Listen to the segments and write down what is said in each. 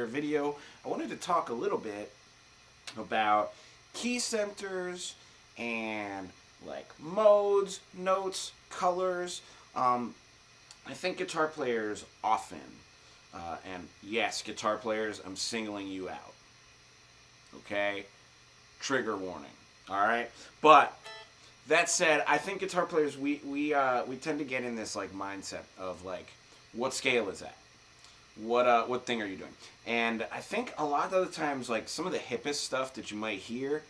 particular video, I wanted to talk a little bit about key centers and like modes, notes, colors. I think guitar players often, and yes, guitar players, I'm singling you out. Okay? Trigger warning. Alright? But that said, I think guitar players, we tend to get in this like mindset of like, what scale is that? What thing are you doing? And I think a lot of the times, like some of the hippest stuff that you might hear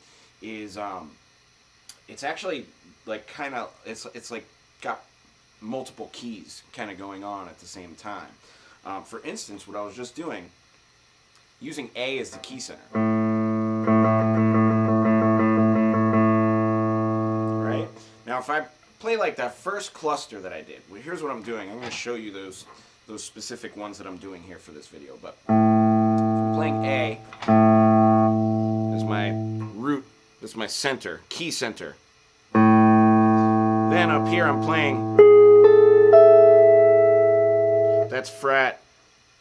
is it's actually like kind of it's like got multiple keys kind of going on at the same time. For instance, what I was just doing, using A as the key center. Right? Now if I play like that first cluster that I did, well, here's what I'm doing. I'm going to show you those specific ones that I'm doing here for this video. But if I'm playing A, this is my root, this is my center, key center. Then up here I'm playing, that's fret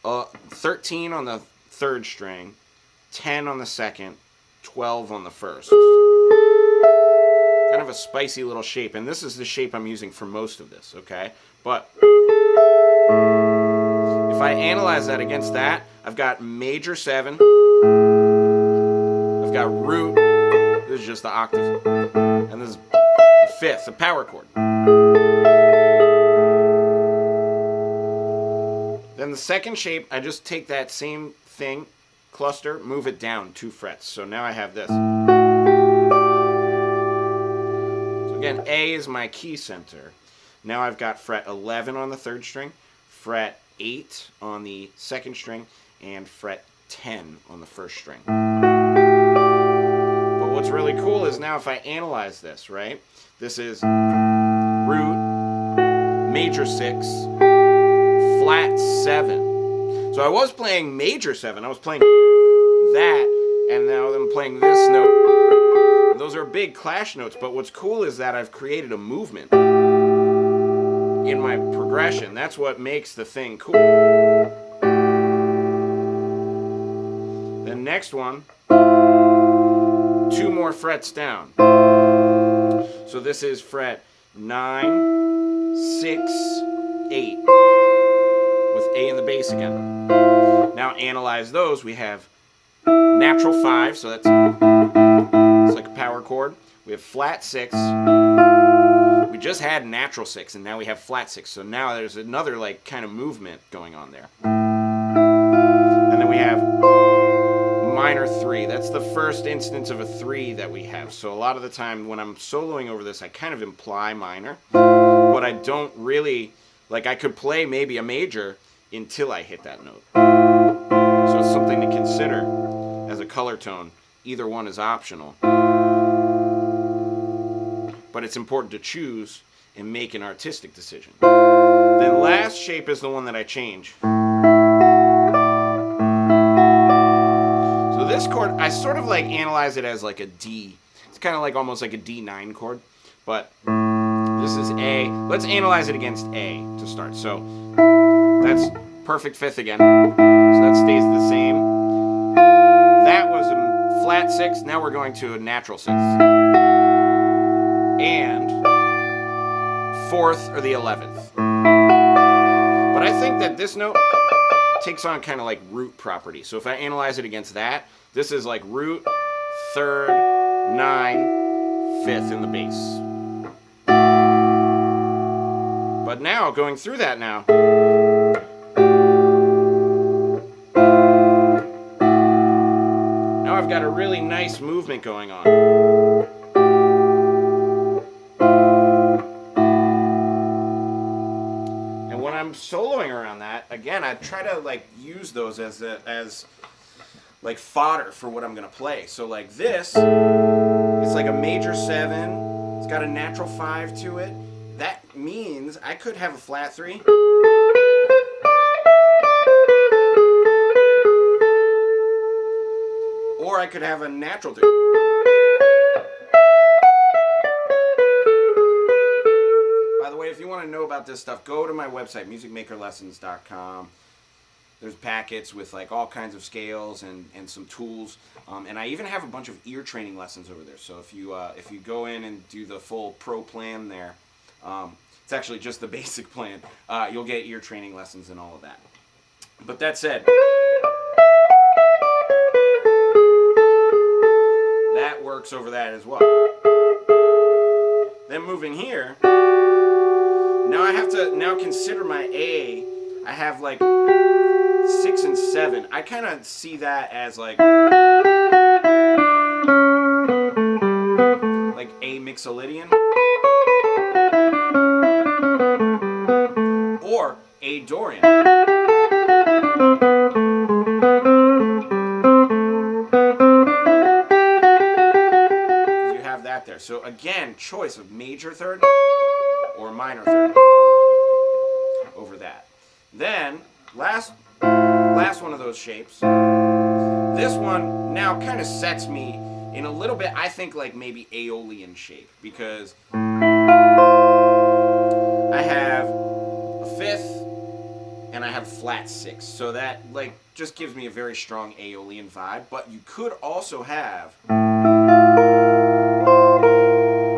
13 on the third string, 10 on the second, 12 on the first. Kind of a spicy little shape, and this is the shape I'm using for most of this, okay? But if I analyze that against that, I've got major 7, I've got root, this is just the octave, and this is fifth, a power chord. Then the second shape, I just take that same thing, cluster, move it down 2 frets. So now I have this. So again, A is my key center. Now I've got fret 11 on the third string, fret 8 on the second string, and fret 10 on the first string. But what's really cool is now if I analyze this, right? This is root, major 6, flat 7. So I was playing major 7, I was playing that, and now I'm playing this note. And those are big clash notes, but what's cool is that I've created a movement in my progression. That's what makes the thing cool. The next one, 2 more frets down. So this is fret 9, 6, 8. With A in the bass again. Now analyze those. We have natural 5, so it's like a power chord. We have flat 6. We just had natural 6, and now we have flat 6. So now there's another like kind of movement going on there. And then we have minor 3. That's the first instance of a 3 that we have. So a lot of the time when I'm soloing over this, I kind of imply minor, but I don't really, like I could play maybe a major until I hit that note. So it's something to consider as a color tone. Either one is optional. But it's important to choose and make an artistic decision. Then last shape is the one that I change. So this chord, I sort of like analyze it as like a D. It's kind of like almost like a D9 chord. But this is A. Let's analyze it against A to start. So that's perfect 5th again. So that stays the same. That was a flat 6. Now we're going to a natural 6. And 4th or the 11th. But I think that this note takes on kind of like root property. So if I analyze it against that, this is like root, 3rd, 9, 5th in the bass. But now, going through that now, now I've got a really nice movement going on. And when I'm soloing around that, again, I try to like use those as like fodder for what I'm gonna play. So like this, it's like a major 7, it's got a natural 5 to it. That means I could have a flat 3. Or I could have a natural 3. By the way, if you want to know about this stuff, go to my website, MusicMakerLessons.com. There's packets with like all kinds of scales and some tools, and I even have a bunch of ear training lessons over there. So if you go in and do the full pro plan there, it's actually just the basic plan. You'll get ear training lessons and all of that. But that said, that works over that as well. Then moving here, now I have to now consider my A. I have like 6 and 7. I kind of see that as like A mixolydian or A Dorian. You have that there. So again, choice of major third or minor third over that. Then last one of those shapes. This one now kind of sets me in a little bit, I think, like maybe Aeolian shape, because I have a 5th and I have flat 6, so that like just gives me a very strong Aeolian vibe. But you could also have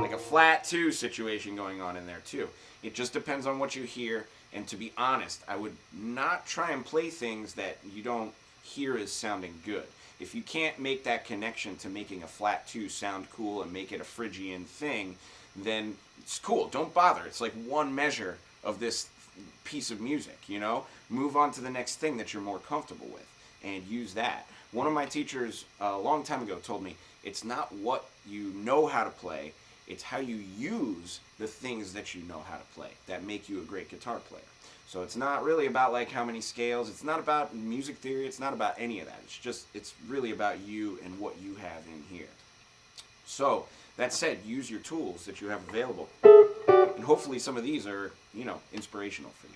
like a flat 2 situation going on in there too. It just depends on what you hear. And to be honest, I would not try and play things that you don't hear as sounding good. If you can't make that connection to making a flat 2 sound cool and make it a Phrygian thing, then it's cool. Don't bother. It's like one measure of this piece of music, you know? Move on to the next thing that you're more comfortable with and use that. One of my teachers a long time ago told me, it's not what you know how to play, it's how you use the things that you know how to play that make you a great guitar player. So it's not really about like how many scales, it's not about music theory, it's not about any of that. It's really about you and what you have in here. So that said, use your tools that you have available. And hopefully some of these are, you know, inspirational for you.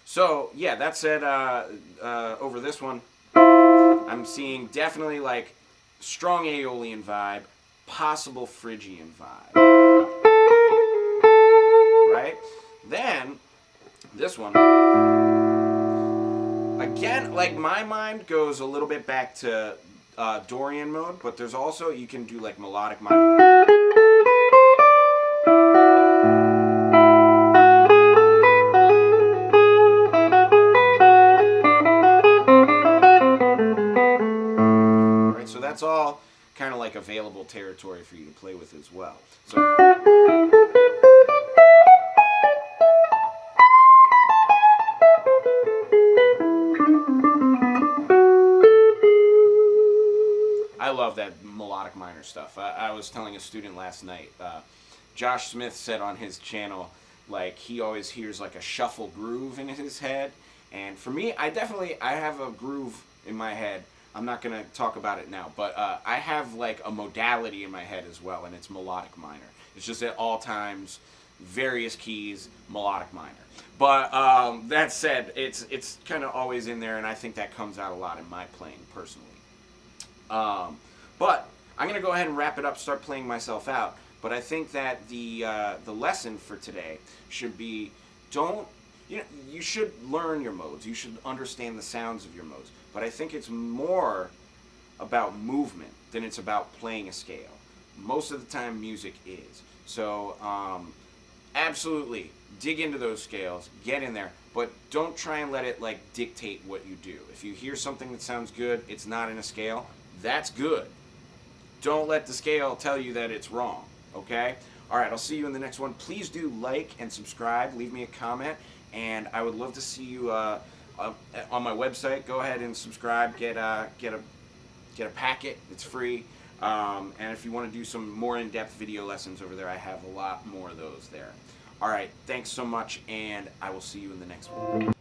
So yeah, that said, over this one, I'm seeing definitely like strong Aeolian vibe, possible Phrygian vibe, right? Then this one, again, like my mind goes a little bit back to Dorian mode, but there's also, you can do like melodic minor. Right, so that's all kind of like available territory for you to play with as well. So I love that melodic minor stuff. I was telling a student last night, Josh Smith said on his channel, like he always hears like a shuffle groove in his head. And for me, I have a groove in my head. I'm not going to talk about it now, but I have like a modality in my head as well, and it's melodic minor. It's just at all times, various keys, melodic minor. But that said, it's kind of always in there, and I think that comes out a lot in my playing personally. But I'm going to go ahead and wrap it up, start playing myself out. But I think that the lesson for today should be, you should learn your modes. You should understand the sounds of your modes. But I think it's more about movement than it's about playing a scale. Most of the time, music is. So, absolutely, dig into those scales, get in there, but don't try and let it like dictate what you do. If you hear something that sounds good, it's not in a scale, that's good. Don't let the scale tell you that it's wrong, okay? All right, I'll see you in the next one. Please do like and subscribe, leave me a comment, and I would love to see you on my website. Go ahead and subscribe, get a packet, it's free. And if you want to do some more in-depth video lessons over there, I have a lot more of those there. All right, thanks so much, and I will see you in the next one.